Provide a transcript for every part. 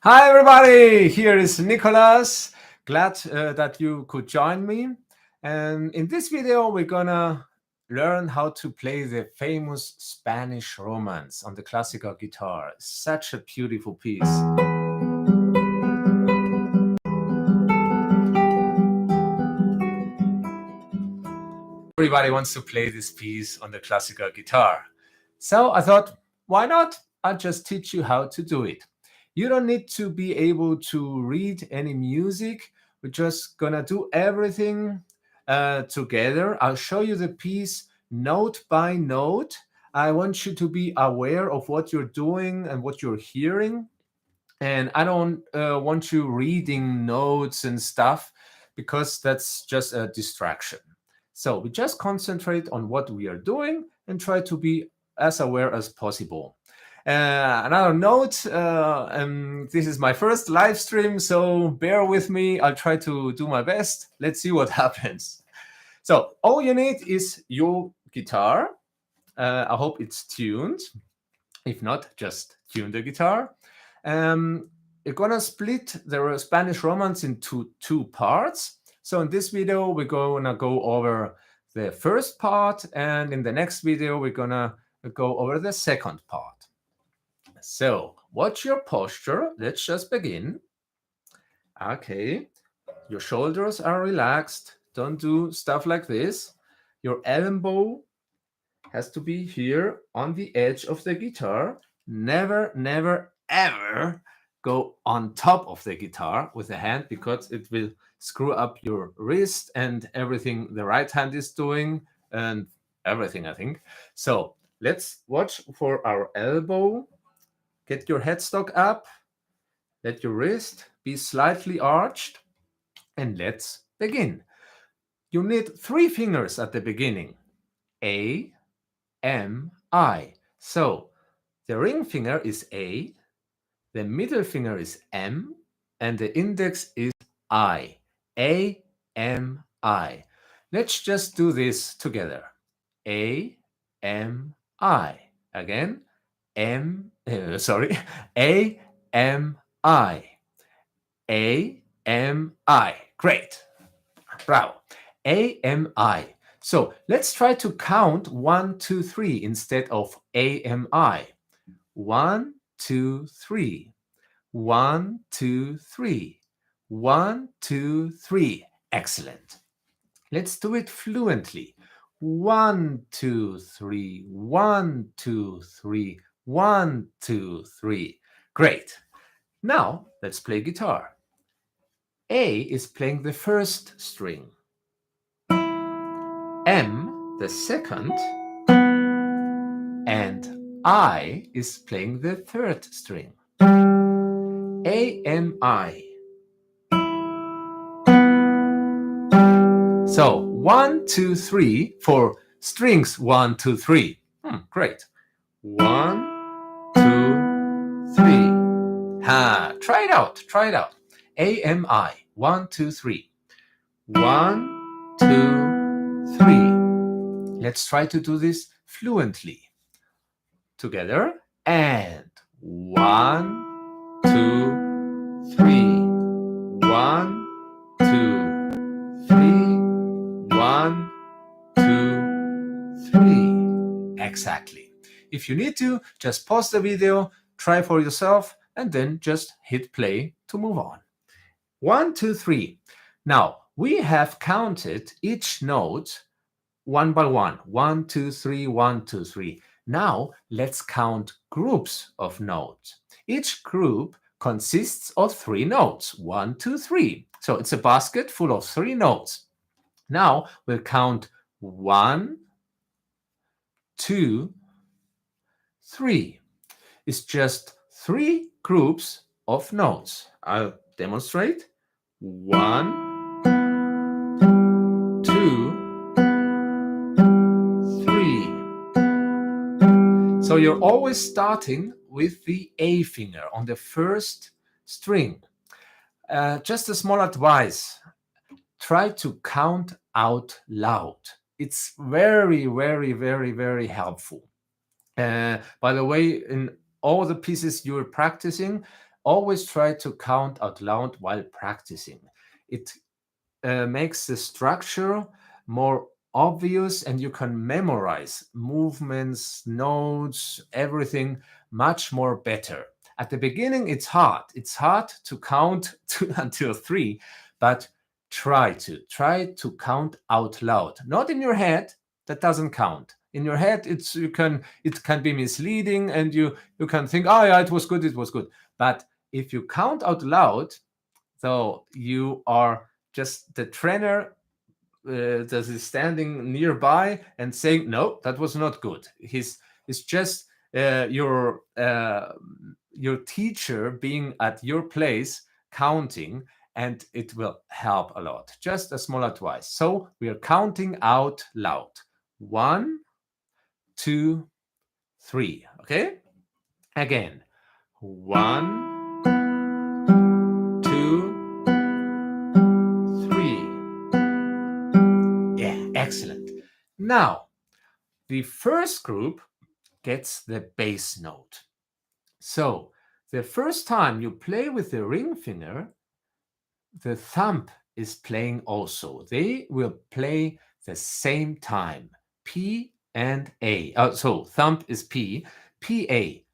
Hi, everybody. Here is Nicolas. Glad that you could join me. And in this video, we're gonna learn how to play the famous Spanish Romance on the classical guitar. Such a beautiful piece. Everybody wants to play this piece on the classical guitar. So I thought, why not? I'll just teach you how to do it. You don't need to be able to read any music. We're just gonna do everything together. I'll show you the piece note by note. I want you to be aware of what you're doing and what you're hearing. And I don't want you reading notes and stuff because that's just a distraction. So we just concentrate on what we are doing and try to be as aware as possible. Another note, this is my first live stream, so bear with me. I'll try to do my best. Let's see what happens. So all you need is your guitar. I hope it's tuned. If not, just tune the guitar. We're gonna split the Spanish Romance into two parts. So in this video, we're gonna go over the first part, and in the next video, we're gonna go over the second part. So watch your posture. Let's just begin. Okay, your shoulders are relaxed. Don't do stuff like this. Your elbow has to be here on the edge of the guitar. Never, never, ever go on top of the guitar with the hand because it will screw up your wrist and everything the right hand is doing and everything, I think. So let's watch for our elbow. Get your headstock up. Let your wrist be slightly arched. And let's begin. You need 3 fingers at the beginning. A, M, I. So the ring finger is A, the middle finger is M, and the index is I. A, M, I. Let's just do this together. A, M, I. Again, A, M, I. A, M, I. Great. Bravo. A, M, I. So let's try to count 1, 2, 3 instead of AMI. 1, 2, 3. 1, 2, 3. 1, 2, 3. Excellent. Let's do it fluently. 1, 2, 3. 1, 2, 3. 1, 2, 3. Great. Now let's play guitar. A is playing the first string. M, the second, and I is playing the third string. A, M, I. So 1, 2, 3 for strings 1, 2, 3. Great. 1, 2, 3. Try it out. Try it out. A, M, I. 1, 2, 3. 1, 2, 3. Let's try to do this fluently. Together. And 1, 2, 3. 1, 2, 3. 1, 2, 3. Exactly. If you need to, just pause the video, try for yourself, and then just hit play to move on. 1, 2, 3. Now, we have counted each note one by one. 1, 2, 3, 1, 2, 3. Now, let's count groups of notes. Each group consists of 3 notes. 1, 2, 3. So it's a basket full of 3 notes. Now, we'll count 1, 2, 3. It's just 3 groups of notes. I'll demonstrate. 1, 2, 3. So you're always starting with the A finger on the first string. Just a small advice. Try to count out loud. It's very, very, very, very helpful. By the way, in all the pieces you're practicing, always try to count out loud while practicing. It makes the structure more obvious, and you can memorize movements, notes, everything much more better. At the beginning, it's hard. It's hard to count until 3, but try to count out loud. Not in your head. That doesn't count. In your head, it can be misleading, and you can think, oh yeah, it was good, it was good. But if you count out loud, so you are just the trainer that is standing nearby and saying, "No, that was not good." He's just your teacher being at your place counting, and it will help a lot. Just a small advice. So we are counting out loud. 1, 2, 3. Okay. Again. 1, 2, 3. Yeah, excellent. Now, the first group gets the bass note. So, the first time you play with the ring finger, the thumb is playing also. They will play the same time. P and A. So, thumb is P. P, A.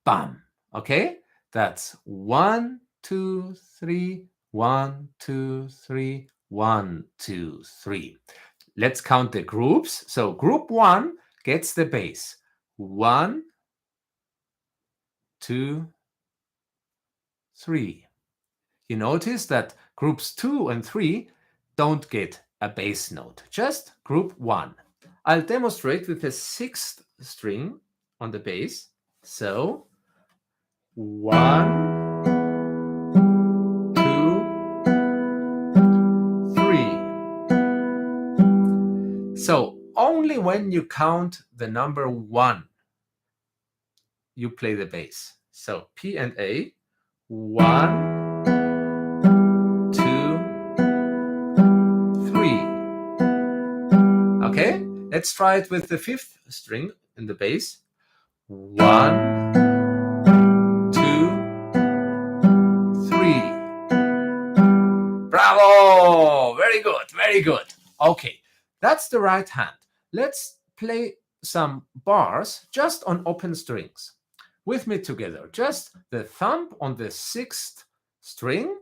Bam. Okay? That's 1, 2, 3. 1, 2, 3. 1, 2, 3. Let's count the groups. So group 1 gets the bass. 1, 2, 3. You notice that groups 2 and 3 don't get a bass note, just group 1. I'll demonstrate with the 6th string on the bass. So 1, 2, 3. So only when you count the number 1, you play the bass. So P and A. 1, 2, 3. Okay, let's try it with the 5th string in the bass. 1, 2, 3. Bravo! Very good, very good. Okay, that's the right hand. Let's play some bars just on open strings. With me together, just the thumb on the 6th string.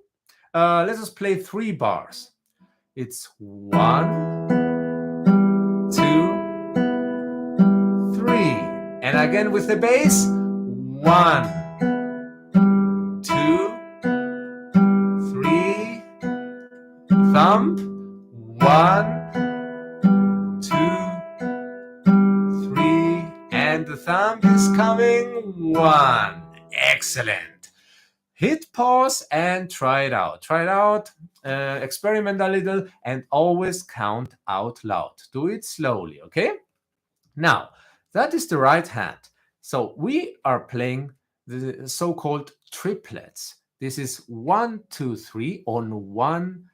Let us play 3 bars. It's 1, 2, 3. And again with the bass. 1, 2, 3. Thumb. 1, 2, 3. And the thumb is coming. 1. Excellent. Hit pause and try it out. Try it out. Experiment a little and always count out loud. Do it slowly, okay? Now, that is the right hand. So we are playing the so-called triplets. This is 1, 2, 3 on one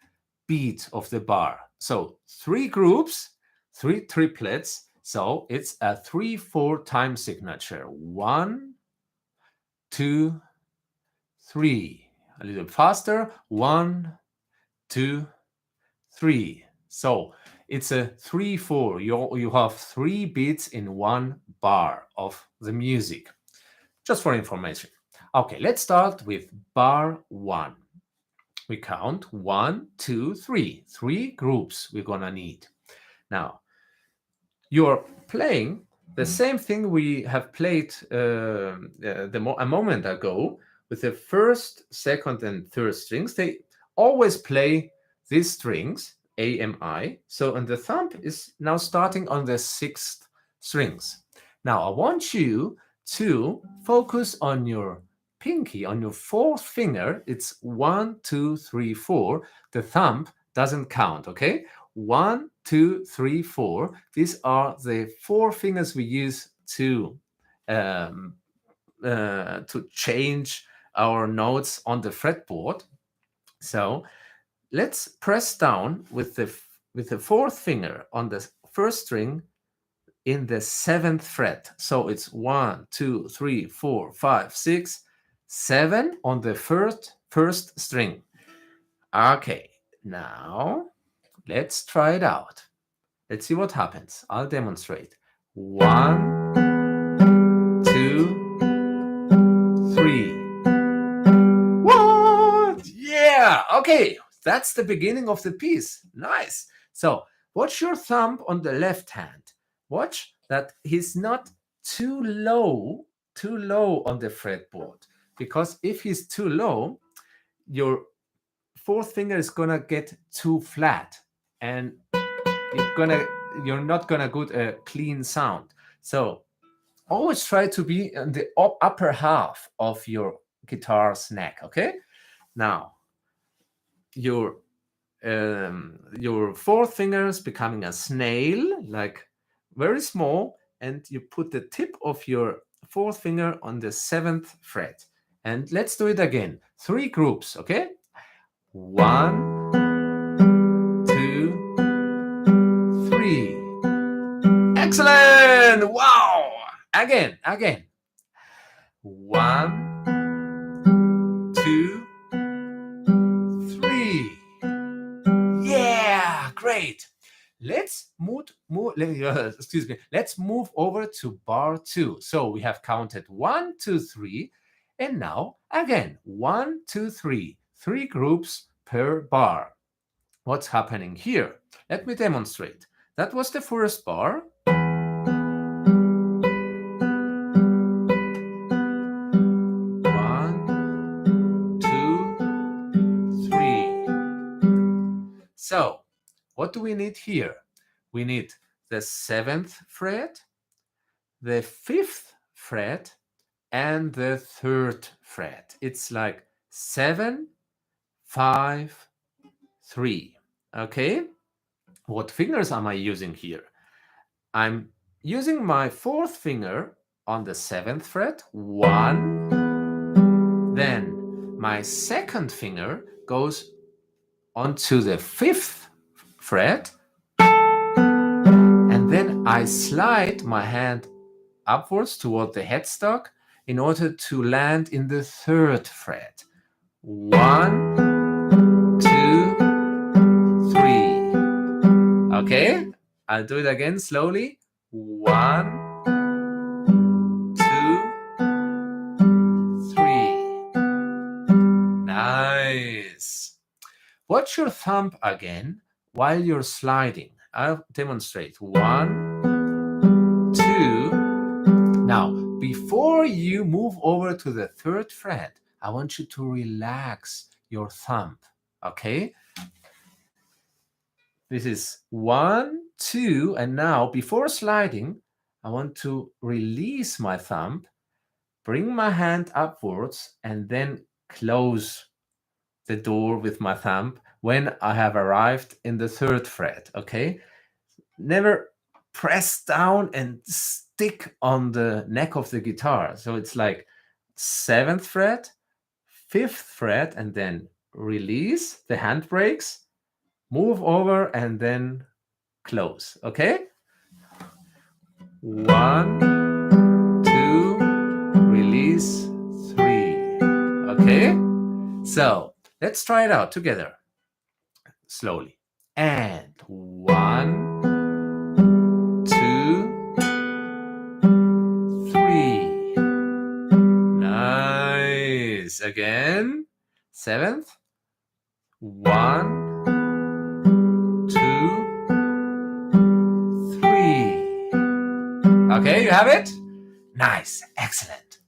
beat of the bar. So 3 groups, 3 triplets. So it's a 3/4 time signature. 1, 2, 3. A little faster. 1, 2, 3. So it's a 3/4. You have 3 beats in one bar of the music. Just for information. Okay, let's start with bar 1. We count 1, 2, 3. 3 groups we're gonna need. Now, you're playing the same thing we have played a moment ago with the 1st, 2nd, and 3rd strings. They always play these strings, A, M, I. So, and the thumb is now starting on the 6th strings. Now, I want you to focus on your pinky, on your 4th finger. It's 1, 2, 3, 4. The thumb doesn't count, okay? 1, 2, 3, 4. These are the 4 fingers we use to change our notes on the fretboard. So let's press down with the 4th finger on the 1st string in the 7th fret. So it's 1, 2, 3, 4, 5, 6, 7 on the first string. Okay, now let's try it out. Let's see what happens. I'll demonstrate. 1, 2, 3. What? Yeah, okay. That's the beginning of the piece. Nice. So watch your thumb on the left hand. Watch that he's not too low on the fretboard. Because if he's too low, your fourth finger is gonna get too flat, and you're not gonna get a clean sound. So always try to be in the upper half of your guitar's neck. Okay. Now your fourth finger is becoming a snail, like very small, and you put the tip of your fourth finger on the 7th fret. And let's do it again. 3 groups. Okay. 1, 2, 3. Excellent! Wow! Again. 1, 2, 3. Yeah, great. Let's Let's move over to bar 2. So we have counted 1, 2, 3, and now again 1, 2, 3. 3 groups per bar. What's happening here? Let me demonstrate. That was the first bar. 1, 2, 3. So, what do we need here? We need the 7th fret, the 5th fret, and the 3rd fret. It's like 7, 5, 3. Okay? What fingers am I using here? I'm using my 4th finger on the 7th fret, 1. Then my 2nd finger goes onto the 5th fret, and then I slide my hand upwards toward the headstock in order to land in the 3rd fret. 1, 2, 3. Okay, I'll do it again slowly. 1, 2, 3. Nice. Watch your thumb again while you're sliding. I'll demonstrate. 1, 2. Now, before you move over to the 3rd fret, I want you to relax your thumb. Okay? This is 1, 2, and now before sliding, I want to release my thumb, bring my hand upwards, and then close the door with my thumb when I have arrived in the 3rd fret. Okay? Never press down and stick on the neck of the guitar. So it's like 7th fret, 5th fret, and then release, the hand brakes, move over, and then close. Okay? 1, 2, release, 3. Okay? So let's try it out together. Slowly. And 1, 2, 3. Nice. Again. 7th. 1, 2, 3. Okay, you have it? Nice. Excellent.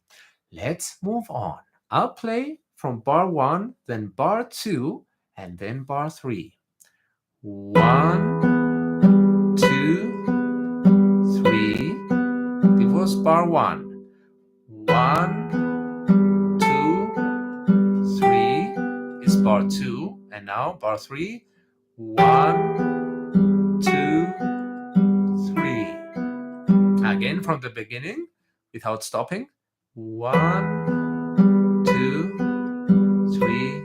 Let's move on. I'll play from bar 1, then bar 2, and then bar 3. 1, 2, 3. It was bar 1. 1, 2, 3 is bar 2, and now bar 3. 1, 2, 3. Again from the beginning without stopping. 1, 2, 3.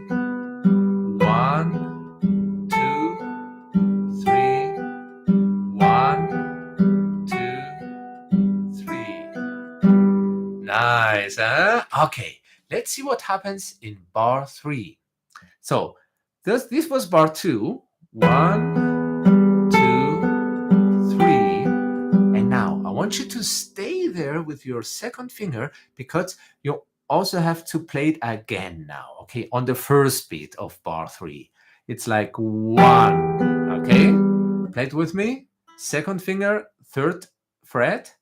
1, 2, 3. 1, 2, 3. Nice, huh? Okay, let's see what happens in bar 3. So this was bar 2. 1, 2, 3. And now I want you to stay there with your second finger because you also have to play it again now, okay, on the first beat of bar 3. It's like 1, okay? Play it with me. Second finger, third fret,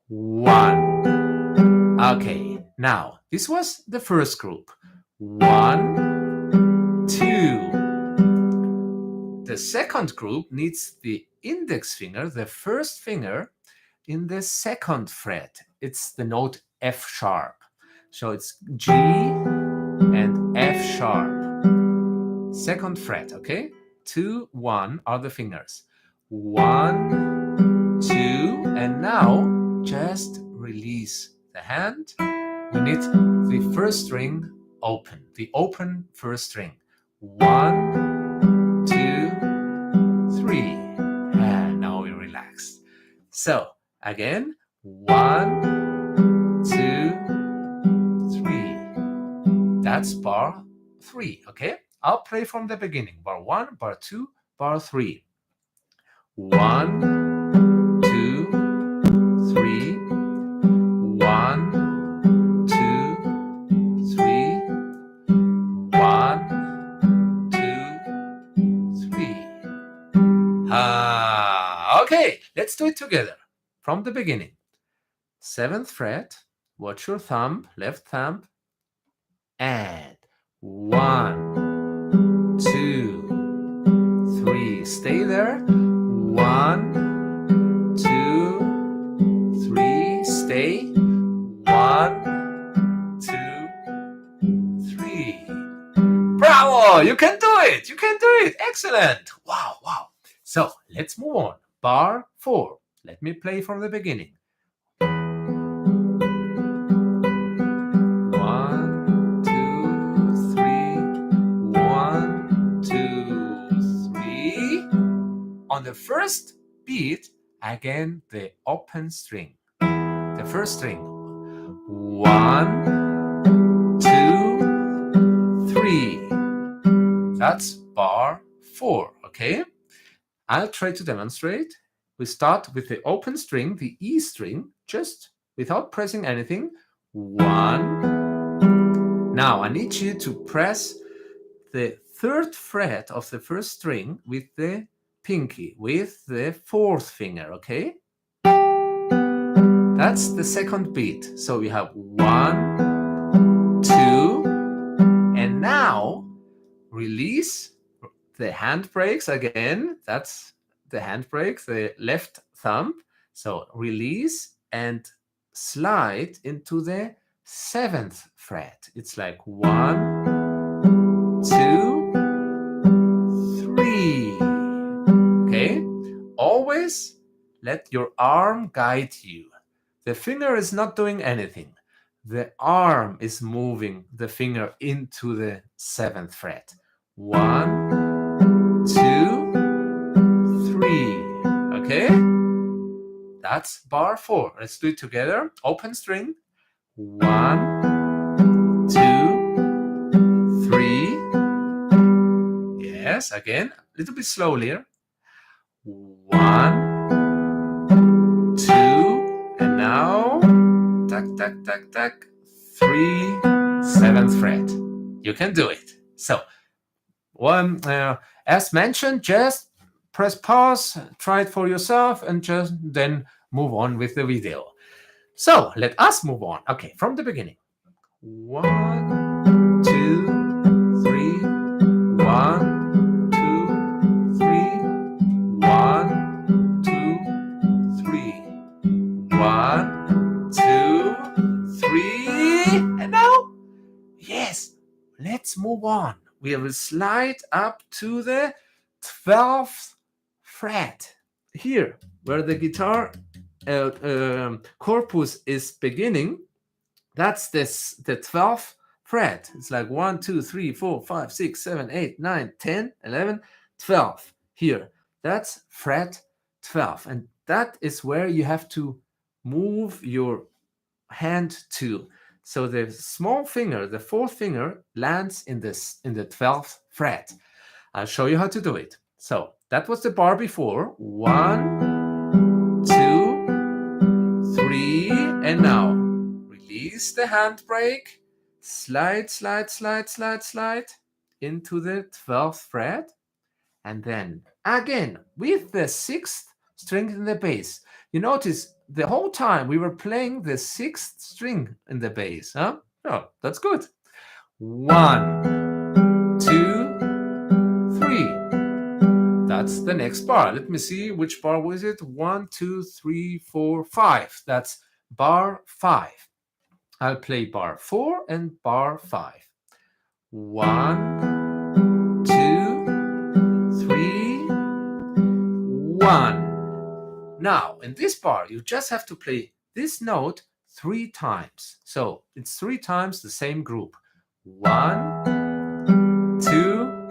1. Okay, now this was the first group. 1, 2. The second group needs the index finger, the first finger, in the second fret. It's the note F sharp. So it's G and F sharp. Second fret, okay? 2, 1 are the fingers. 1, 2, and now just release the hand. We need the first string open, the open first string. 1, 2, 3. And now we relax. So again, 1, 2, 3. That's bar 3, okay? I'll play from the beginning. Bar 1, bar 2, bar 3. 1, 2, 3. 1, 2, 3. 1, 2, 3. Okay, let's do it together from the beginning. 7th fret, watch your thumb, left thumb, and 1, 2, 3. Stay there. 1, 2, 3. Stay. 1, 2, 3. Bravo! You can do it! You can do it! Excellent! Wow, wow. So let's move on. Bar 4. Let me play from the beginning. 1, 2, 3. 1, 2, 3. On the first beat, again the open string. The first string. 1, 2, 3. That's bar 4, okay? I'll try to demonstrate. We start with the open string, the E string, just without pressing anything. 1. Now I need you to press the 3rd fret of the first string with the pinky, with the 4th finger, okay? That's the second beat. So we have 1, 2, and now release the handbrakes again. That's the handbrake, the left thumb. So release and slide into the 7th fret. It's like 1, 2, 3. Okay? Always let your arm guide you. The finger is not doing anything. The arm is moving the finger into the 7th fret. 1, 2, 3. Okay? That's bar 4. Let's do it together. Open string. 1, 2, 3. Yes, again, a little bit slower. 1, 2, and now, tack, tack, tack, tack, 3, 7th fret. You can do it. So, as mentioned, just press pause, try it for yourself, and just then move on with the video. So, let us move on. Okay, from the beginning. 1, 2, 3, 1, 2, 3, 1, 2, 3, 1, 2, 3, and now, yes, let's move on. We will slide up to the 12th fret. Here, where the guitar corpus is beginning, that's the 12th fret. It's like 1, 2, 3, 4, 5, 6, 7, 8, 9, 10, 11, 12. Here, that's fret 12. And that is where you have to move your hand to. So the small finger, the fourth finger, lands in the 12th fret. I'll show you how to do it. So that was the bar before. 1, 2, 3, and now release the handbrake. Slide, slide, slide, slide, slide into the 12th fret. And then again with the 6th string in the bass. You notice the whole time we were playing the 6th string in the bass. Huh? Oh, that's good. 1, 2, 3. That's the next bar. Let me see which bar was it. 1, 2, 3, 4, 5. That's bar 5. I'll play bar 4 and bar 5. 1, 2, 3, 1. Now, in this bar, you just have to play this note 3 times. So it's 3 times the same group. 1, 2,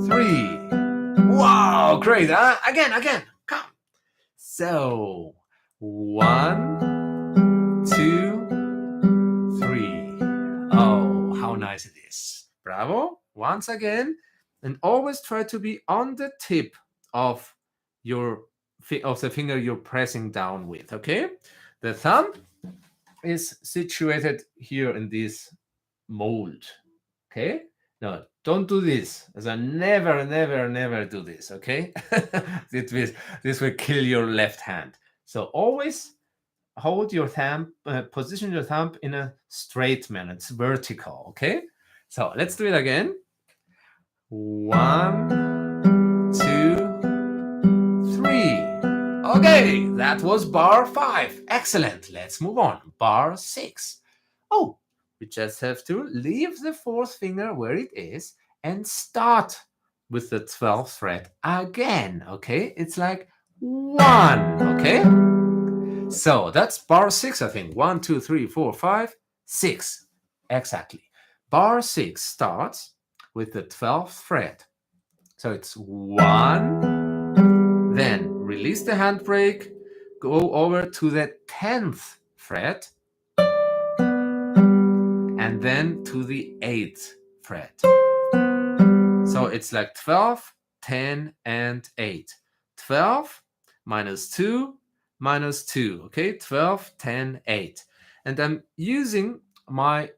3. Wow, great. Again. Come. So 1, 2, 3. Oh, how nice it is. Bravo. Once again. And always try to be on the tip of the finger you're pressing down with, okay? The thumb is situated here in this mold, okay? No, don't do this, as I never do this, okay? This will kill your left hand. So always hold your thumb, position your thumb in a straight manner. It's vertical, okay? So let's do it again. 1, 2, 3. Okay, that was bar 5. Excellent. Let's move on. Bar 6. Oh, we just have to leave the 4th finger where it is and start with the 12th fret again. Okay, it's like 1. Okay, so that's bar 6, I think. 1, 2, 3, 4, 5, 6. Exactly. Bar 6 starts with the 12th fret. So it's 1, then release the handbrake, go over to the 10th fret, and then to the 8th fret. So it's like 12, 10, and 8. 12 minus 2 minus 2. Okay, 12, 10, 8. And I'm using my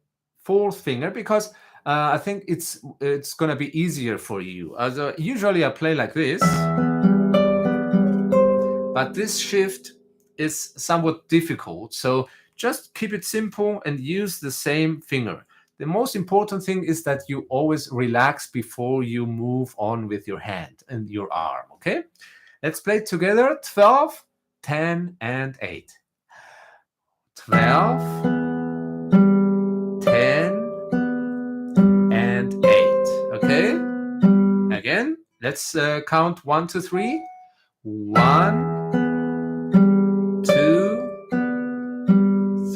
4th finger because I think it's going to be easier for you. Usually I play like this, but this shift is somewhat difficult. So just keep it simple and use the same finger. The most important thing is that you always relax before you move on with your hand and your arm, okay? Let's play together. 12, 10, and 8. 12, 10, and 8. Okay? Again, let's count 1, 2, 3. 1, 2,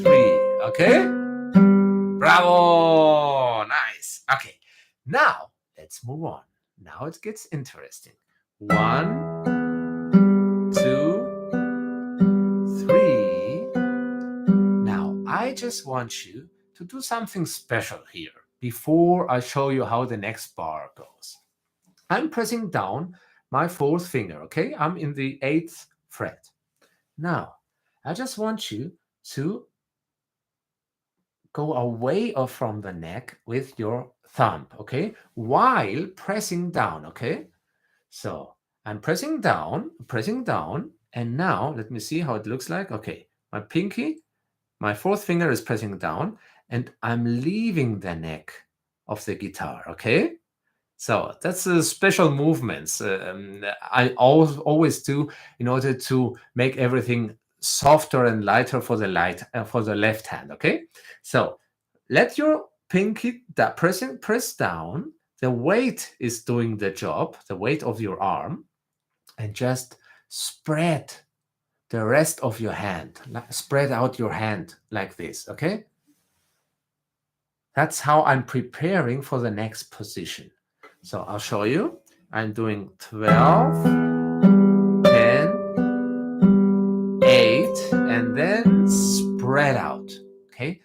3. Okay? Bravo! Nice. Okay. Now, let's move on. Now it gets interesting. 1, 2, 3. Now, I just want you to do something special here before I show you how the next bar goes. I'm pressing down my 4th finger, okay? I'm in the 8th fret. Now, I just want you to go away from the neck with your thumb, okay? While pressing down, okay? So I'm pressing down, and now let me see how it looks like. Okay, my pinky, my 4th finger is pressing down, and I'm leaving the neck of the guitar, okay? So that's a special movements I always do in order to make everything softer and lighter for the left hand, okay? So let your pinky press down. The weight is doing the job, the weight of your arm, and just spread the rest of your hand. Spread out your hand like this, okay? That's how I'm preparing for the next position. So I'll show you. I'm doing 12, 10, 8, and then spread out, okay?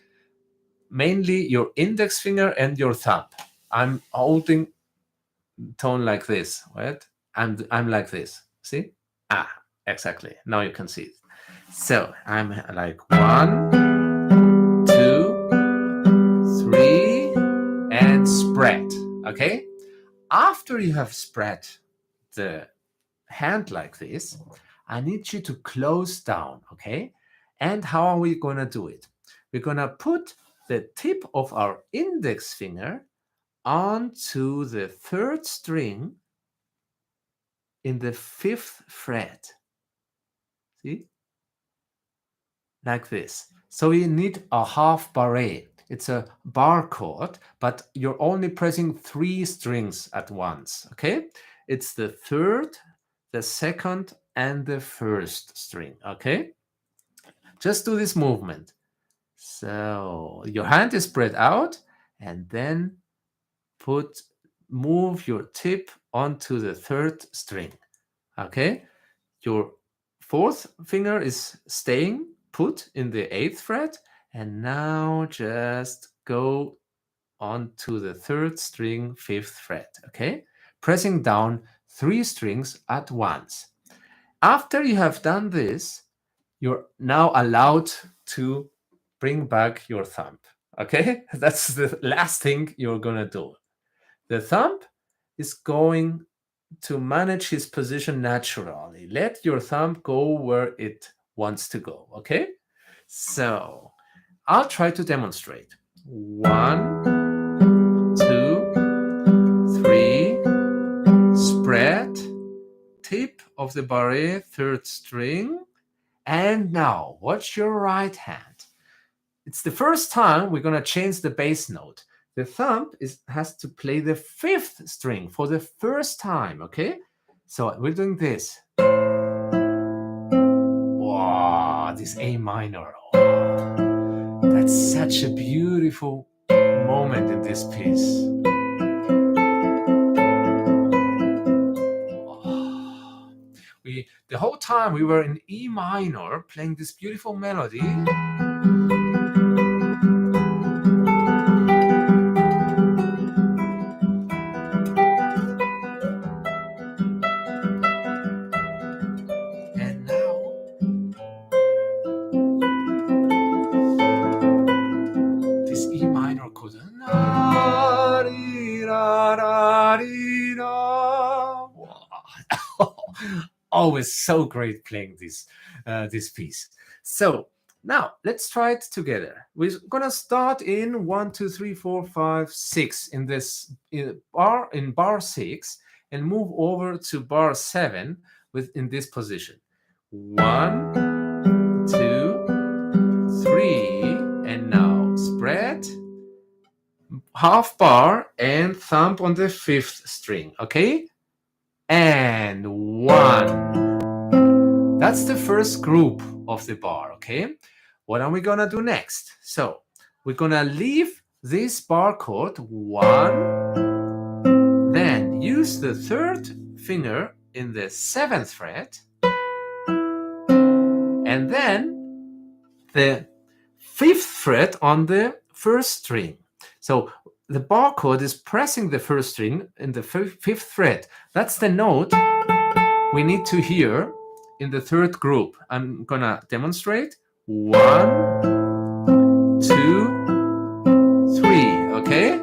mainly your index finger and your thumb. I'm holding tone like this, right? I'm like this. See? Exactly. Now you can see it. So I'm like 1, 2, 3, and spread. Okay? After you have spread the hand like this, I need you to close down, okay? And how are we gonna do it? We're gonna put the tip of our index finger onto the 3rd string in the 5th fret. See? Like this. So you need a half barré. It's a bar chord, but you're only pressing 3 strings at once, okay? It's the 3rd, the 2nd, and the 1st string, okay? Just do this movement. So your hand is spread out, and then move your tip onto the 3rd string, okay? Your 4th finger is staying put in the 8th fret, and now just go onto the 3rd string, 5th fret, okay? Pressing down 3 strings at once. After you have done this, you're now allowed to bring back your thumb, okay? That's the last thing you're gonna do. The thumb is going to manage his position naturally. Let your thumb go where it wants to go, okay? So I'll try to demonstrate. 1, 2, 3, spread, tip of the barré, 3rd string, and now watch your right hand. It's the first time we're gonna change the bass note. The thumb has to play the 5th string for the first time, okay? So we're doing this. Wow, this A minor. Oh, that's such a beautiful moment in this piece. Oh, the whole time we were in E minor playing this beautiful melody. And now this E minor chord. Always so great playing this piece. So now let's try it together. We're gonna start in 1, 2, 3, 4, 5, 6 in this bar 6 and move over to bar 7 in this position. 1, 2, 3, and now spread, half bar, and thumb on the 5th string, okay? And 1. That's the first group of the bar, okay? What are we gonna do next? So we're gonna leave this bar chord 1, then use the 3rd finger in the 7th fret, and then the 5th fret on the 1st string. So the bar chord is pressing the 1st string in the 5th fret. That's the note we need to hear in the 3rd group. I'm gonna demonstrate. 1, 2, 3, okay?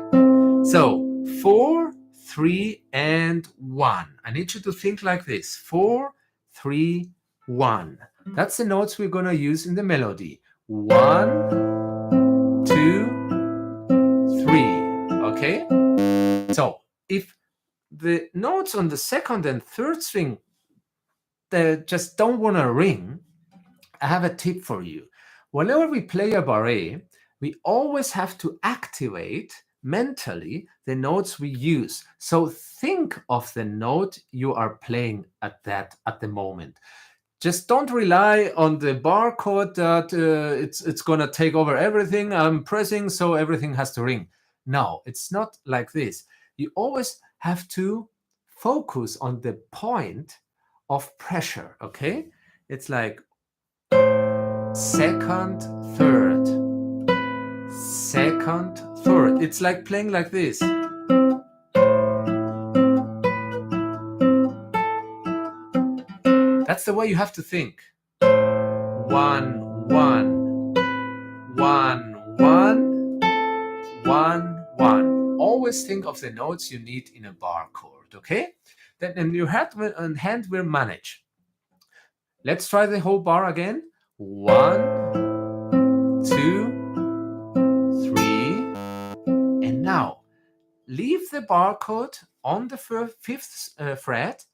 So 4, 3, and 1. I need you to think like this. 4, 3, 1. That's the notes we're gonna use in the melody. 1, 2, 3, okay? So if the notes on the 2nd and 3rd string they just don't want to ring, I have a tip for you. Whenever we play a barré, we always have to activate mentally the notes we use. So think of the note you are playing at the moment. Just don't rely on the bar chord that it's gonna take over everything I'm pressing, so everything has to ring. No, it's not like this. You always have to focus on the point of pressure, okay? It's like 2nd, 3rd, second, third. It's like playing like this. That's the way you have to think. 1, 1, 1, 1, 1, 1. Always think of the notes you need in a bar chord, okay? Then in your hand will manage. Let's try the whole bar again. 1, 2, 3, and now leave the bar chord on the fifth fret.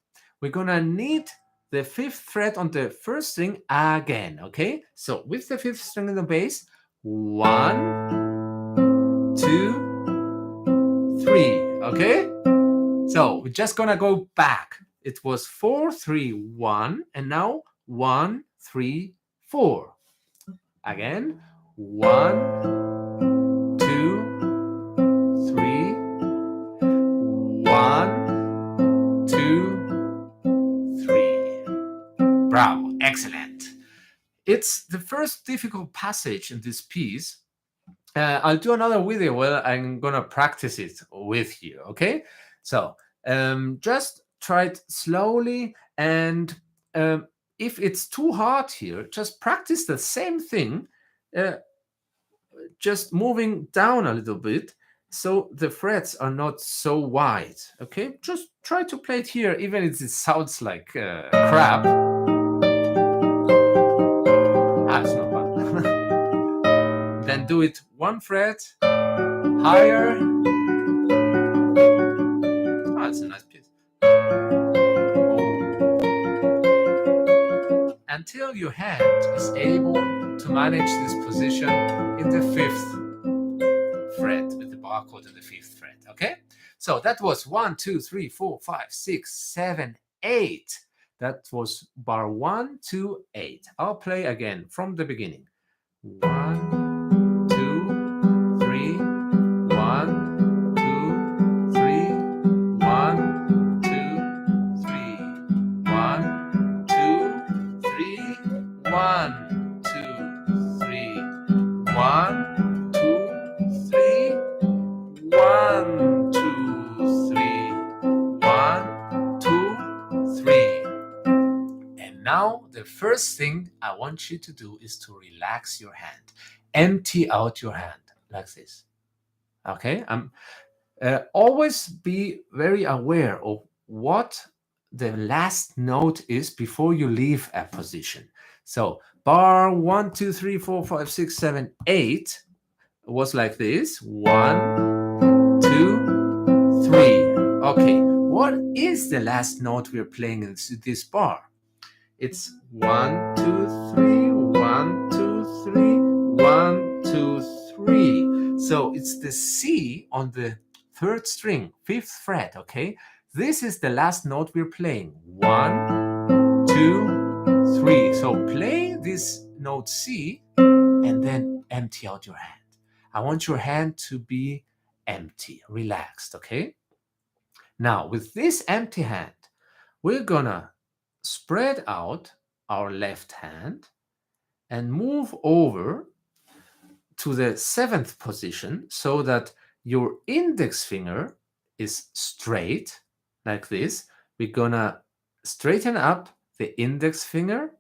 We're gonna need the fifth fret on the first string again, okay? So with the fifth string in the bass, 1, 2, 3, okay? So we're just gonna go back. It was 4, 3, 1, and now 1, 3, 4. Again, 1, 2, 3, 1, 2, 3. Bravo, excellent. It's the first difficult passage in this piece. I'll do another video where I'm gonna practice it with you, okay? So just try it slowly, and if it's too hard here, just practice the same thing, just moving down a little bit so the frets are not so wide, okay? Just try to play it here, even if it sounds like crap. It's not bad. Then do it one fret higher. It's a nice piece. Until your hand is able to manage this position in the fifth fret, with the bar chord in the fifth fret, okay? So that was 1, 2, 3, 4, 5, 6, 7, 8. That was bar 1, 2, 8. I'll play again from the beginning. 1, 2, 3, 1, 2, 3, 1, 2, 3, 1, 2, 3, 1, 2, 3, 1, 2, 3, 1, 2, 3, 1, 2, 3. And now the first thing I want you to do is to relax your hand. Empty out your hand like this. Okay? Always be very aware of what the last note is before you leave a position. So bar 1, 2, 3, 4, 5, 6, 7, 8 was like this. 1, 2, 3. Okay, what is the last note we're playing in this bar? It's 1, 2, 3, 1, 2, 3, 1, 2, 3. So it's the C on the third string, fifth fret, okay? This is the last note we're playing. 1, 2, 3. So play this note C and then empty out your hand. I want your hand to be empty, relaxed, okay? Now, with this empty hand, we're gonna spread out our left hand and move over to the seventh position so that your index finger is straight like this. We're gonna straighten up the index finger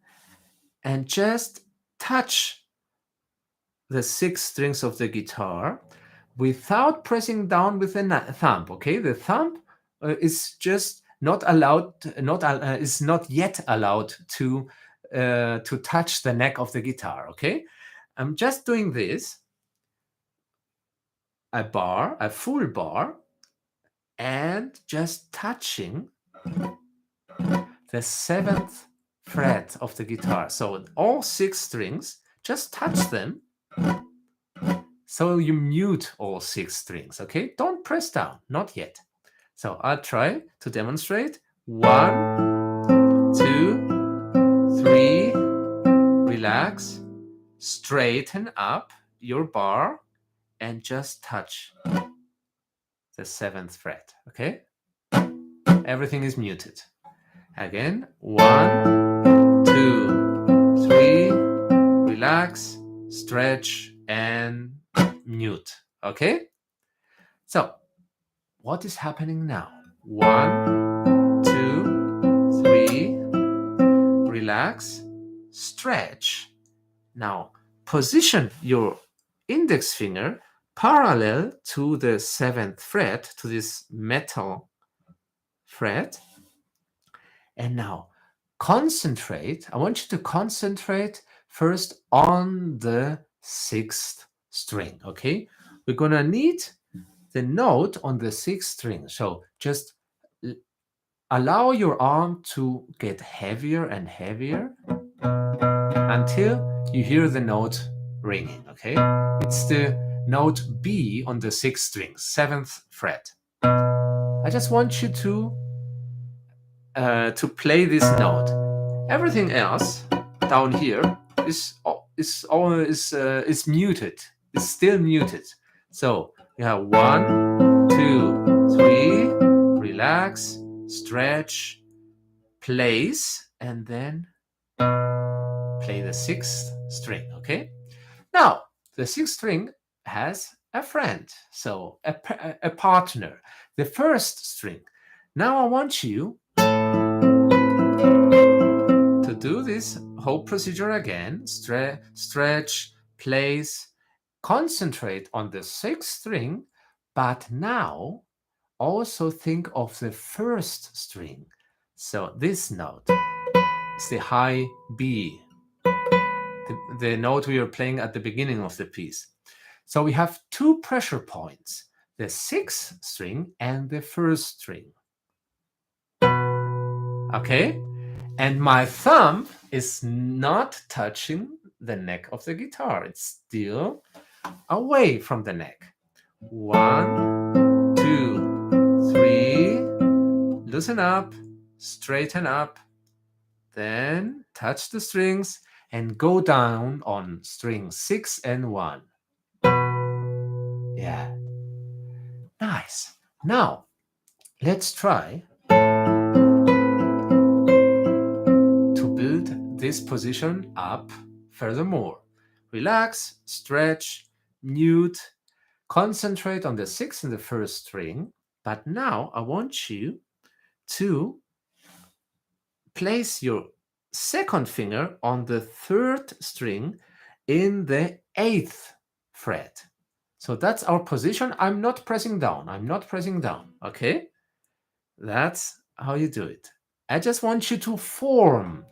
and just touch the 6 strings of the guitar without pressing down with the thumb, okay? The thumb is just not allowed, is not yet allowed to touch the neck of the guitar, okay? I'm just doing this, a full bar, and just touching the 7th fret of the guitar. So all 6 strings, just touch them. So you mute all 6 strings, okay? Don't press down, not yet. So I'll try to demonstrate. 1, 2, 3, relax, straighten up your bar, and just touch the 7th fret, okay? Everything is muted. Again, 1, 2, 3, relax, stretch, and mute. Okay? So, what is happening now? 1, 2, 3. Relax, stretch. Now, position your index finger parallel to the 7th fret, to this metal fret. And now, concentrate. I want you to concentrate first on the 6th string, okay? We're gonna need the note on the 6th string. So just allow your arm to get heavier and heavier until you hear the note ringing, okay? It's the note B on the 6th string, 7th fret. I just want you to play this note. Everything else down here is muted. It's still muted. So you have 1, 2, 3. Relax, stretch, place, and then play the 6th string. Okay. Now the 6th string has a friend, so a partner. The 1st string. Now I want you to do this whole procedure again. Stretch, place, concentrate on the 6th string, but now also think of the 1st string. So this note is the high B, the note we were playing at the beginning of the piece. So we have 2 pressure points, the 6th string and the 1st string. Okay? And my thumb is not touching the neck of the guitar. It's still away from the neck. 1, 2, 3. Loosen up, straighten up, then touch the strings and go down on string 6 and 1. Yeah. Nice. Now, let's try to build this position up furthermore. Relax, stretch, mute, concentrate on the 6th and the 1st string. But now I want you to place your 2nd finger on the 3rd string in the 8th fret. So that's our position. I'm not pressing down. Okay? That's how you do it. I just want you to form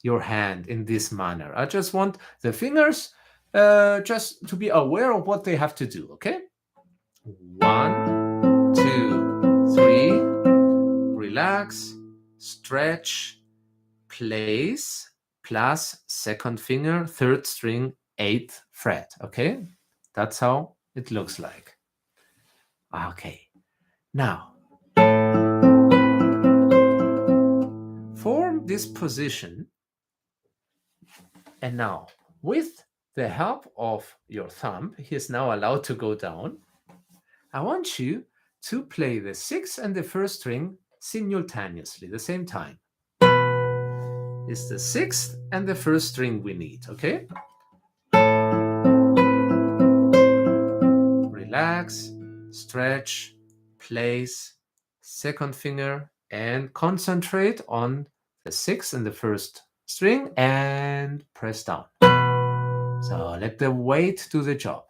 your hand in this manner. I just want the fingers just to be aware of what they have to do, okay? 1, 2, 3. Relax, stretch, place, plus 2nd finger, 3rd string, 8th fret, okay? That's how it looks like. Okay, now form this position, and now with the help of your thumb, he is now allowed to go down. I want you to play the 6th and the 1st string simultaneously, the same time. It's the 6th and the 1st string we need, okay? Relax, stretch, place, 2nd finger, and concentrate on the 6th and the 1st string and press down. So let the weight do the job.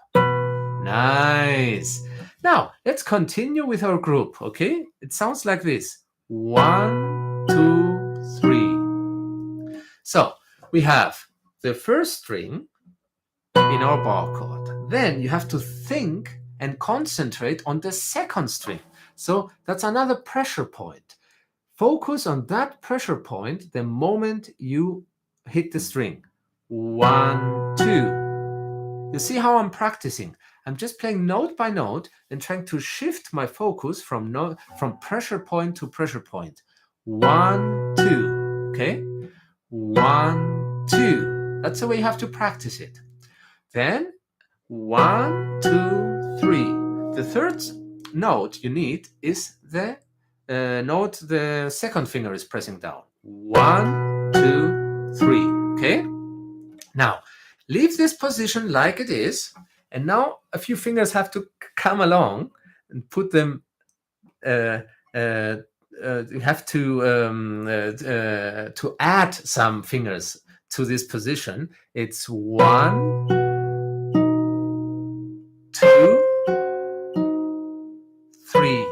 Nice. Now let's continue with our group, okay? It sounds like this. 1, 2, 3. So we have the 1st string in our bar chord. Then you have to think and concentrate on the 2nd string. So that's another pressure point. Focus on that pressure point the moment you hit the string. 1, 2. You see how I'm practicing? I'm just playing note by note and trying to shift my focus from pressure point to pressure point. 1, 2. Okay? 1, 2. That's the way you have to practice it. Then 1, 2, 3. The 3rd note you need is the note the 2nd finger is pressing down. 1, 2, 3. Okay? Now, leave this position like it is And now a few fingers have to come along and put them. You have to add some fingers to this position. It's 1, 2, 3.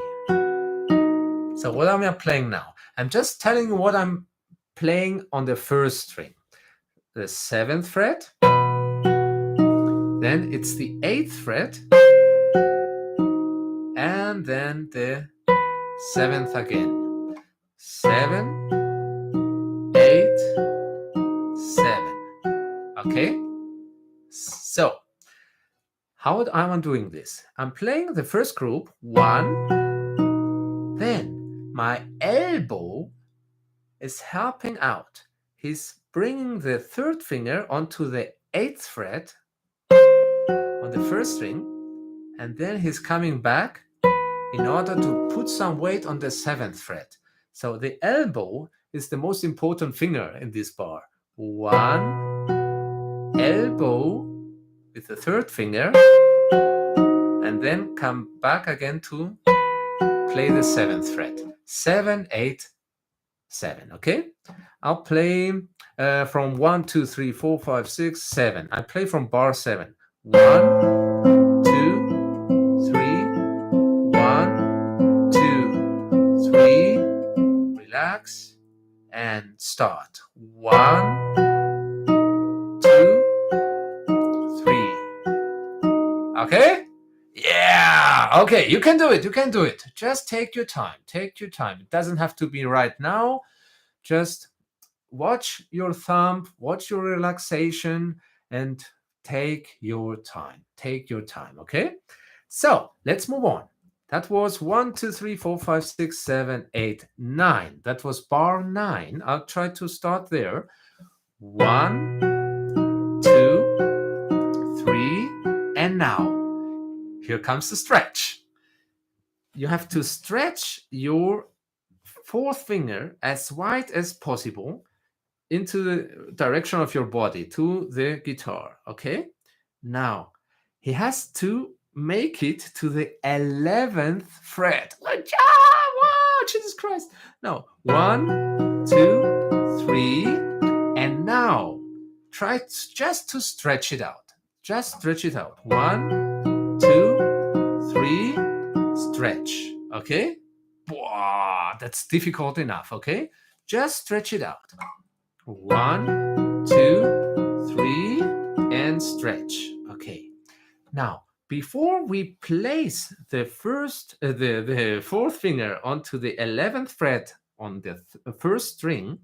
So what am I playing now? I'm just telling you what I'm playing on the first string. The 7th fret, then it's the 8th fret, and then the 7th again. 7, 8, 7. Okay? So, how am I doing this? I'm playing the first group, 1, then my elbow is helping out. He's bringing the 3rd finger onto the 8th fret on the first string, and then he's coming back in order to put some weight on the 7th fret. So the elbow is the most important finger in this bar. 1, elbow with the 3rd finger, and then come back again to play the 7th fret. 7, 8, 7, okay? I'll play from 1, 2, 3, 4, 5, 6, 7. I play from bar 7. 1, 2, 3, 1, 2, 3. Relax and start. 1, 2, 3. Okay? Yeah! Okay, you can do it. You can do it. Just take your time. Take your time. It doesn't have to be right now. Just watch your thumb, watch your relaxation, and take your time. Take your time, okay? So let's move on. That was 1, 2, 3, 4, 5, 6, 7, 8, 9. That was bar 9. I'll try to start there. 1, 2, 3, and now here comes the stretch. You have to stretch your 4th finger as wide as possible into the direction of your body to the guitar, okay? Now, he has to make it to the 11th fret. Wow, Jesus Christ. No, 1, 2, 3, and now try just to stretch it out. Just stretch it out. 1, 2, 3, stretch, okay? Wow, that's difficult enough, okay? Just stretch it out. 1, 2, 3, and stretch. Okay. Now, before we place the 4th finger onto the 11th fret on the first string,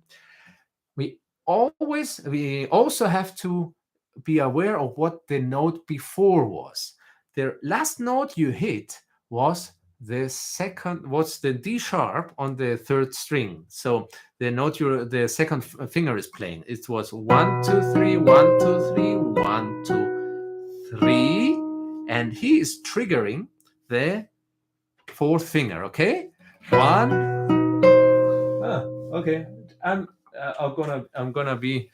we also have to be aware of what the note before was. The last note you hit was the D sharp on the 3rd string. So the note the 2nd finger is playing. It was 1, 2, 3, 1, 2, 3, 1, 2, 3, and he is triggering the 4th finger. Okay, 1. Okay, I'm gonna be.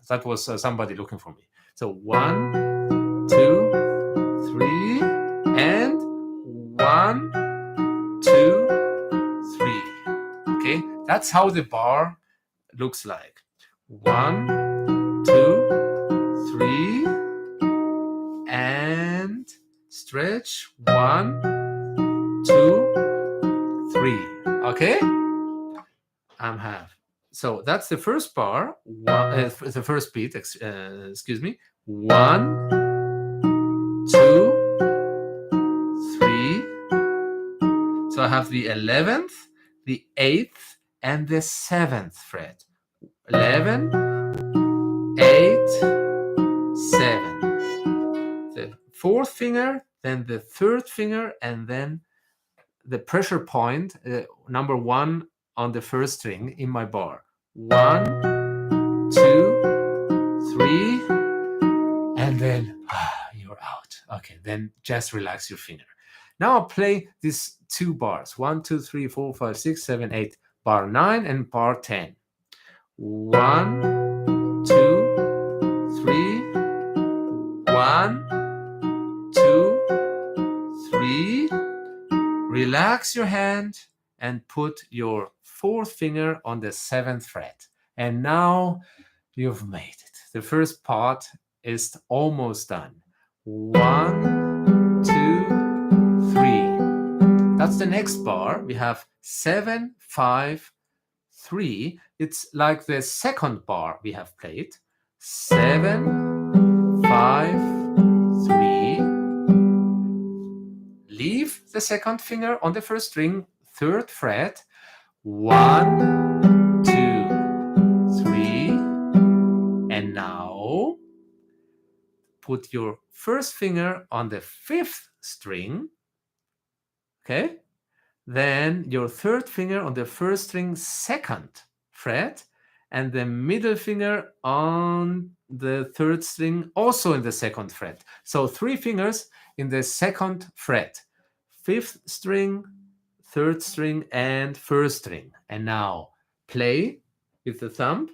That was somebody looking for me. So 1, 2, 3, and 1, 2, 3. Okay, that's how the bar looks like. 1, 2, 3, and stretch. 1, 2, 3. Okay, so that's the first bar. The first beat. Excuse me. 1, 2, 3. So I have the 11th, the 8th, and the 7th fret. 11, 8, 7. The 4th finger, then the 3rd finger, and then the pressure point, number 1 on the first string in my bar. 1, 2, 3, and then you're out. Okay, then just relax your finger. Now I'll play these 2 bars. 1, 2, 3, 4, 5, 6, 7, 8. Bar 9 and bar 10. 1, 2, 3, 1, 2, 3. Relax your hand and put your fourth finger on the 7th fret. And now you've made it. The first part is almost done. 1, 2, 3. That's the next bar. We have 7, 5, 3. It's like the second bar we have played. 7, 5, 3. Leave the second finger on the first string, 3rd fret. 1, 2, 3. And now put your first finger on the 5th string. Okay? Then your 3rd finger on the 1st string, 2nd fret, and the middle finger on the 3rd string, also in the 2nd fret. So 3 fingers in the 2nd fret. 5th string, 3rd string, and 1st string. And now play with the thumb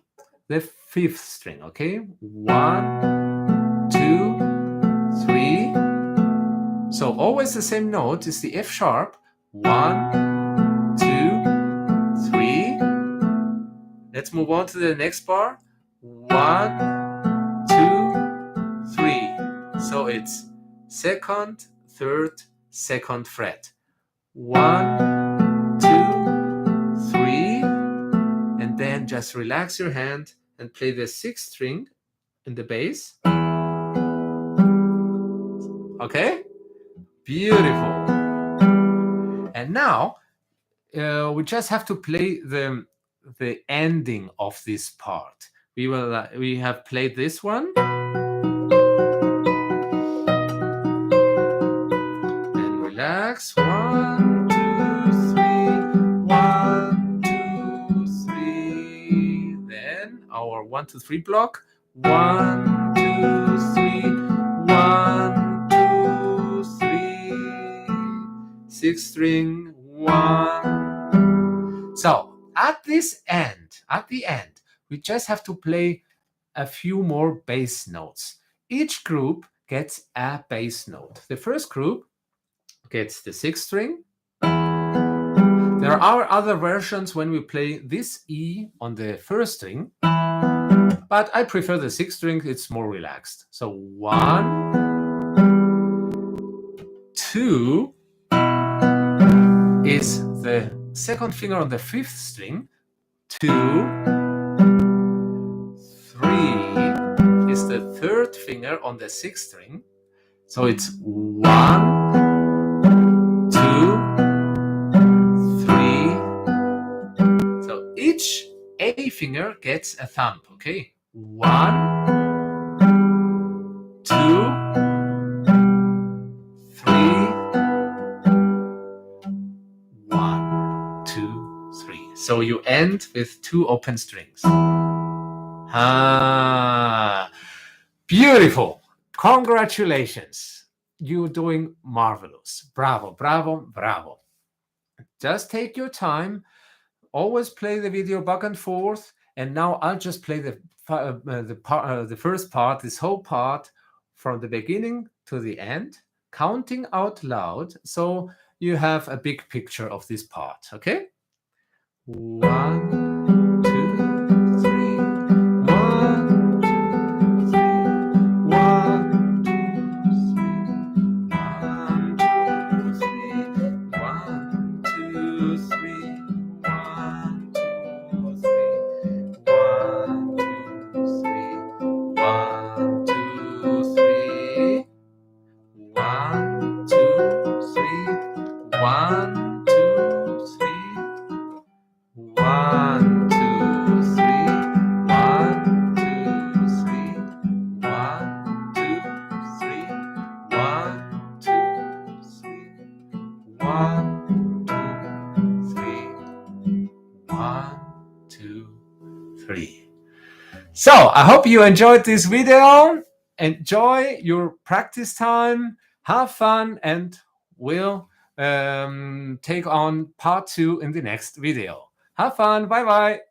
the 5th string, okay? 1, 2, 3. So always the same note is the F sharp. 1, 2, 3. Let's move on to the next bar. 1, 2, 3. So it's 2nd, 3rd, 2nd fret. 1, 2, 3. And then just relax your hand and play the 6th string in the bass. Okay? Beautiful. And now we just have to play the ending of this part. We have played this one. And relax. 1, 2, 3. 1, 2, 3. Then our 1, 2, 3 block. 1, 2, 3. 1, 2, 3. 6th string. 1. So at the end, we just have to play a few more bass notes. Each group gets a bass note. The first group gets the 6th string. There are other versions when we play this E on the 1st string, but I prefer the 6th string, it's more relaxed. So 1, 2 is the 2nd finger on the 5th string. 2, 3 is the 3rd finger on the 6th string. So it's 1, 2, 3. So each A finger gets a thumb, okay? 1, 2, 3. 1, 2, 3. So you end with 2 open strings. Beautiful. Congratulations. You're doing marvelous. Bravo, bravo, bravo. Just take your time. Always play the video back and forth. And now I'll just play the first part, this whole part, from the beginning to the end, counting out loud, so you have a big picture of this part. Okay? 1, 2, 3. 1, 2, 3. 1, 2, 3. 1, 2, 3. 1, 2, 3. 1, 2, 3. 1, 2, 3. 1, 2, 3. 1, 2, 3. 1, 2, 3. 1, 2, 3. 1, 2, 3. 1, 2, 3. 1, 2, 3. 1, 2, 3. So I hope you enjoyed this video. Enjoy your practice time. Have fun, and we'll take on part 2 in the next video. Have fun. Bye bye.